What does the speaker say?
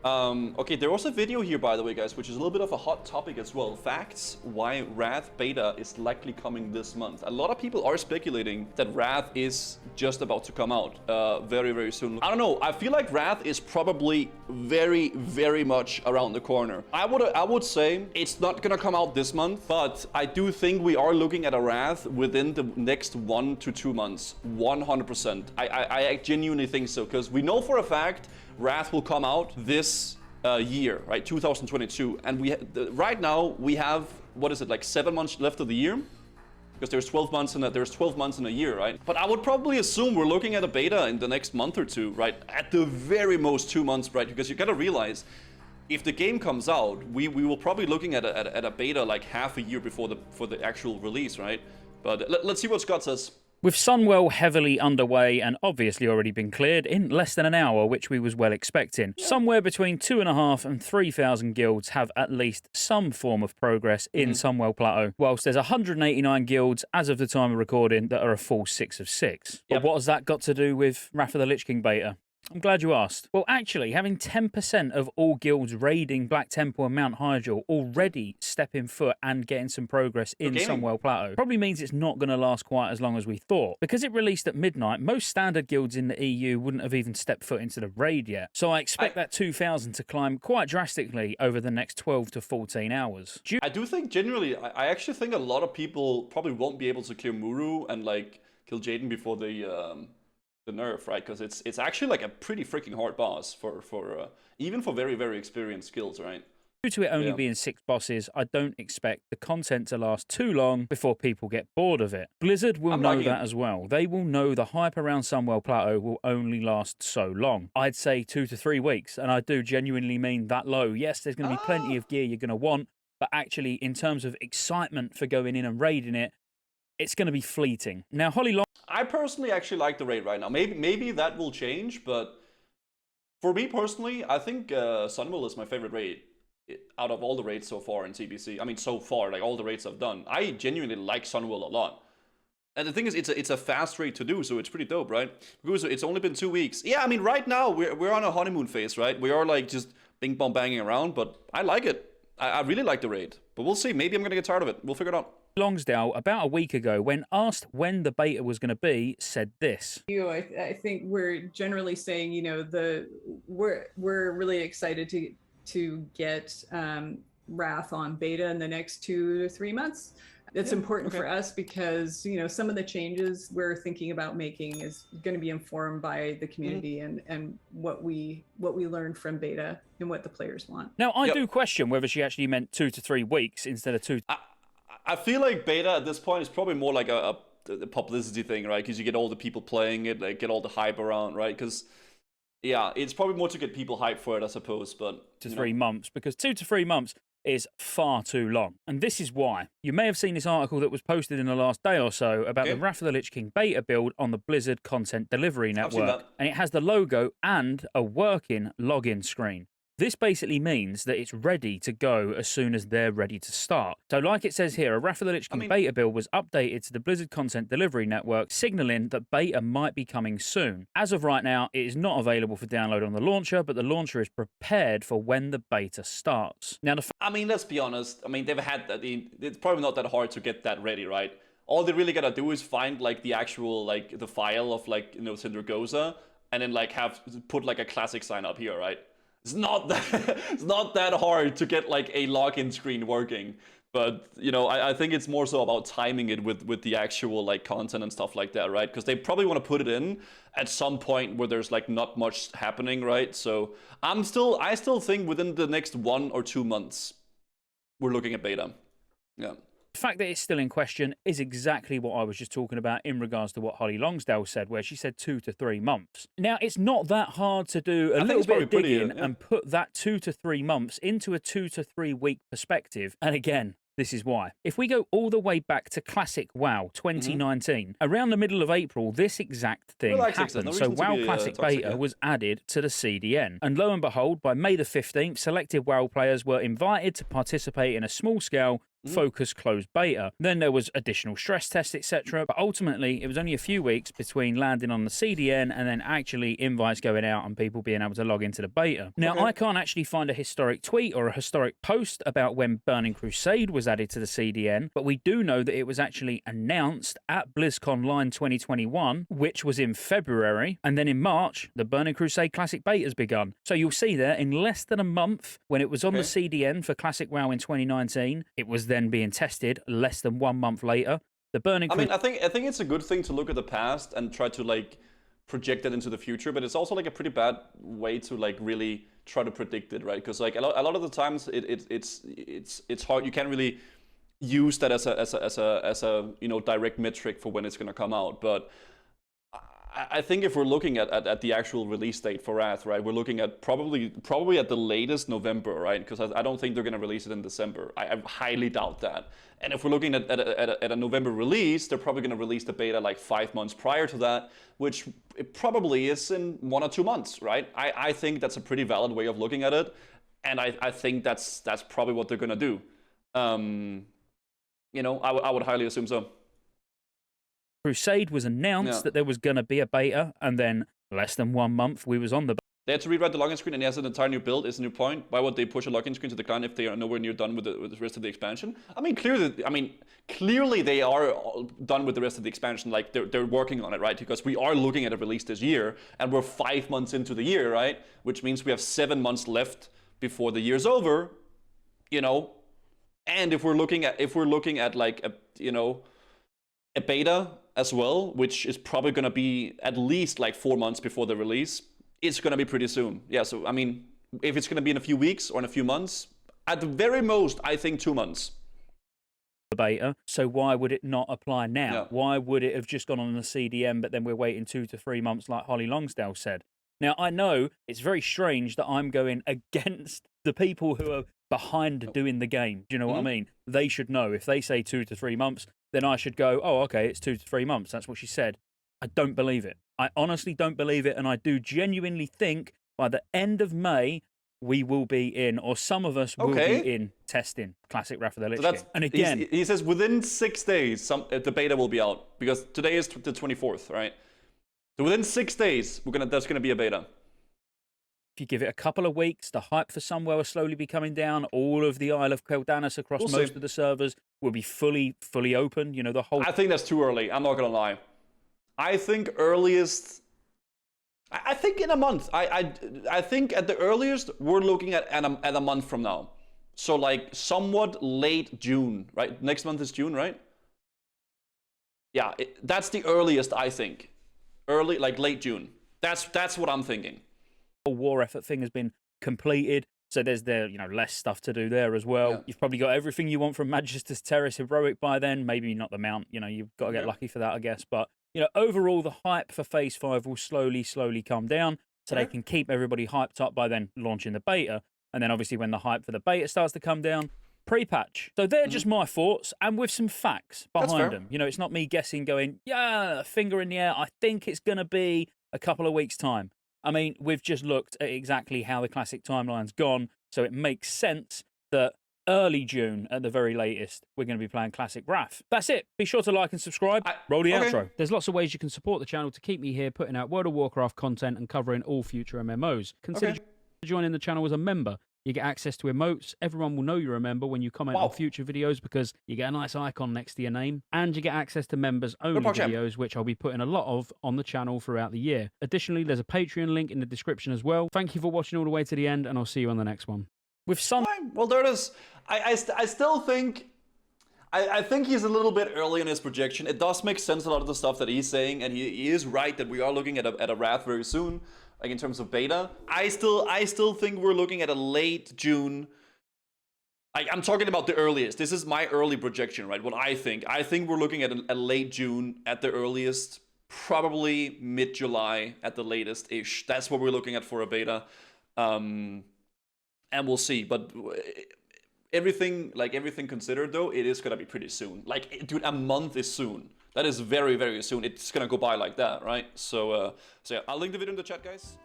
Okay, there was a video here, by the way, guys, which is a little bit of a hot topic as well. Facts why Wrath beta is likely coming this month. A lot of people are speculating that Wrath is just about to come out very, very soon. I don't know. I feel like Wrath is probably very, very much around the corner. I would say it's not gonna come out this month, but I do think we are looking at a Wrath within the next 1 to 2 months. 100%. I genuinely think so, because we know for a fact Wrath will come out this year, right? 2022, and right now we have, what is it, like 7 months left of the year? Because there's 12 months in a year, right? But I would probably assume we're looking at a beta in the next month or two, right? At the very most 2 months, right? Because you gotta realize, if the game comes out, we will probably looking at a beta like half a year before the actual release, right? But let's see what Scott says. With Sunwell heavily underway and obviously already been cleared in less than an hour, which we was well expecting. Somewhere between 2,500 and 3,000 guilds have at least some form of progress in Sunwell Plateau, whilst there's 189 guilds as of the time of recording that are a full 6 of 6. But what has that got to do with Wrath of the Lich King beta? I'm glad you asked. Well, actually, having 10% of all guilds raiding Black Temple and Mount Hyjal already stepping foot and getting some progress in Sunwell Plateau probably means it's not going to last quite as long as we thought. Because it released at midnight, most standard guilds in the EU wouldn't have even stepped foot into the raid yet. So I expect that 2,000 to climb quite drastically over the next 12 to 14 hours. I do think, generally, I actually think a lot of people probably won't be able to clear Muru and, like, kill Jaden before the nerf, right? Because it's actually like a pretty freaking hard boss for even for very, very experienced skills, right? Due to it only being 6 bosses, I don't expect the content to last too long before people get bored of it. Blizzard will know that as well. They will know the hype around Sunwell Plateau will only last so long. I'd say 2 to 3 weeks, and I do genuinely mean that low. Yes, there's going to be plenty of gear you're going to want, but actually, in terms of excitement for going in and raiding it, it's going to be fleeting. Now, I personally actually like the raid right now. Maybe that will change, but for me personally, I think Sunwell is my favorite raid out of all the raids so far in TBC. I mean, so far, like all the raids I've done. I genuinely like Sunwell a lot. And the thing is, it's a fast raid to do, so it's pretty dope, right? Guzu, it's only been 2 weeks. Yeah, I mean, right now, we're on a honeymoon phase, right? We are like just bing bong banging around, but I like it. I really like the raid. But we'll see. Maybe I'm going to get tired of it. We'll figure it out. Longsdale, about a week ago, when asked when the beta was going to be, said this. I think we're generally saying, you know, we're really excited to get Wrath on beta in the next 2 to 3 months. It's important for us because, you know, some of the changes we're thinking about making is going to be informed by the community and what we learned from beta and what the players want. Now, I do question whether she actually meant 2 to 3 weeks instead of 2. I feel like beta at this point is probably more like a publicity thing, right? Because you get all the people playing it, like get all the hype around, right? Because, yeah, it's probably more to get people hyped for it, I suppose. But 2 to 3 months, because 2 to 3 months is far too long. And this is why. You may have seen this article that was posted in the last day or so about the Wrath of the Lich King beta build on the Blizzard Content Delivery Network. And it has the logo and a working login screen. This basically means that it's ready to go as soon as they're ready to start. So like it says here, a Wrath of the Lich King beta build was updated to the Blizzard Content Delivery Network, signaling that beta might be coming soon. As of right now, it is not available for download on the launcher, but the launcher is prepared for when the beta starts. Now, I mean, let's be honest. I mean, they've had that. It's probably not that hard to get that ready, right? All they really gotta do is find like the actual like the file of like, you know, Cindergoza, and then like put like a classic sign up here, right? It's not that hard to get like a login screen working, but you know, I think it's more so about timing it with the actual like content and stuff like that, right? Because they probably want to put it in at some point where there's like not much happening, right? So I still think within the next 1 or 2 months we're looking at beta. Yeah. The fact that it's still in question is exactly what I was just talking about in regards to what Holly Longsdale said, where she said 2 to 3 months. Now, it's not that hard to do a little bit of digging and put that 2 to 3 months into a 2 to 3 week perspective. And again, this is why. If we go all the way back to Classic WoW 2019, around the middle of April, this exact thing happened. So WoW Classic Beta was added to the CDN. And lo and behold, by May the 15th, selected WoW players were invited to participate in a small-scale focus closed beta. Then there was additional stress tests, etc. But ultimately, it was only a few weeks between landing on the CDN and then actually invites going out and people being able to log into the beta. Now, I can't actually find a historic tweet or a historic post about when Burning Crusade was added to the CDN, but we do know that it was actually announced at BlizzCon Line 2021, which was in February, and then in March, the Burning Crusade Classic Beta has begun. So you'll see there, in less than a month, when it was on the CDN for Classic WoW in 2019, it was then being tested less than 1 month later. The Burning I think it's a good thing to look at the past and try to like project it into the future, but it's also like a pretty bad way to like really try to predict it, right? Because like a lot of the times it's hard. You can't really use that as a you know, direct metric for when it's going to come out. But I think if we're looking at the actual release date for Wrath, right, we're looking at probably at the latest November, right? Because I don't think they're going to release it in December. I highly doubt that. And if we're looking at a November release, they're probably going to release the beta like 5 months prior to that, which it probably is in 1 or 2 months, right? I think that's a pretty valid way of looking at it, and I think that's probably what they're going to do. You know, I would highly assume so. Crusade was announced that there was going to be a beta, and then less than 1 month we was on the. They had to rewrite the login screen, and yes, an entire new build is a new point. Why would they push a login screen to the client if they are nowhere near done with the rest of the expansion? I mean, clearly they are done with the rest of the expansion. Like they're working on it, right? Because we are looking at a release this year, and we're 5 months into the year, right? Which means we have 7 months left before the year's over. You know, and if we're looking at like a beta as well, which is probably going to be at least like 4 months before the release, it's going to be pretty soon. Yeah, so I mean, if it's going to be in a few weeks or in a few months, at the very most, I think 2 months. The beta, so why would it not apply now? Yeah. Why would it have just gone on the CDN, but then we're waiting 2 to 3 months like Holly Longsdale said? Now, I know it's very strange that I'm going against the people who are behind doing the game. Do you know what I mean? They should know. If they say 2 to 3 months, then I should go, oh, okay, it's 2 to 3 months. That's what she said. I don't believe it. I honestly don't believe it, and I do genuinely think by the end of May, we will be in, or some of us will be in testing Classic Wrath of the Lich King. And again, he says within 6 days, the beta will be out, because today is the 24th, right? So within 6 days, there's gonna be a beta. If you give it a couple of weeks, the hype for Somewhere will slowly be coming down. All of the Isle of Keldanis across most of the servers will be fully open. You know, the whole. I think that's too early. I'm not gonna lie. I think earliest. I think in a month. I think at the earliest we're looking at a month from now. So like somewhat late June, right? Next month is June, right? Yeah, that's the earliest I think. Early, like late June. That's what I'm thinking. War effort thing has been completed, so there's less stuff to do there as well. You've probably got everything you want from Magister's Terrace Heroic by then. Maybe not the mount. You know, you've got to get lucky for that, I guess. But overall, the hype for Phase 5 will slowly come down, so they can keep everybody hyped up by then launching the beta. And then obviously when the hype for the beta starts to come down, pre-patch. So they're just my thoughts, and with some facts behind them. You know, it's not me guessing, going, yeah, finger in the air. I think it's going to be a couple of weeks' time. I mean, we've just looked at exactly how the Classic timeline's gone, so it makes sense that early June, at the very latest, we're going to be playing Classic Wrath. That's it. Be sure to like and subscribe. Roll the outro. There's lots of ways you can support the channel to keep me here putting out World of Warcraft content and covering all future MMOs. Consider joining the channel as a member. You get access to emotes. Everyone will know you're a member when you comment on future videos because you get a nice icon next to your name. And you get access to members-only videos, which I'll be putting a lot of on the channel throughout the year. Additionally, there's a Patreon link in the description as well. Thank you for watching all the way to the end, and I'll see you on the next one. With some... Well, there it is. I still think... I think he's a little bit early in his projection. It does make sense, a lot of the stuff that he's saying, and he is right that we are looking at a Wrath very soon. Like in terms of beta, I still think we're looking at a late June. I'm talking about the earliest. This is my early projection, right? What I think we're looking at a late June at the earliest, probably mid-July at the latest ish. That's what we're looking at for a beta, and we'll see. But everything considered, though, it is gonna be pretty soon. Like, dude, a month is soon. That is very, very soon. It's gonna go by like that, right? So yeah, I'll link the video in the chat, guys.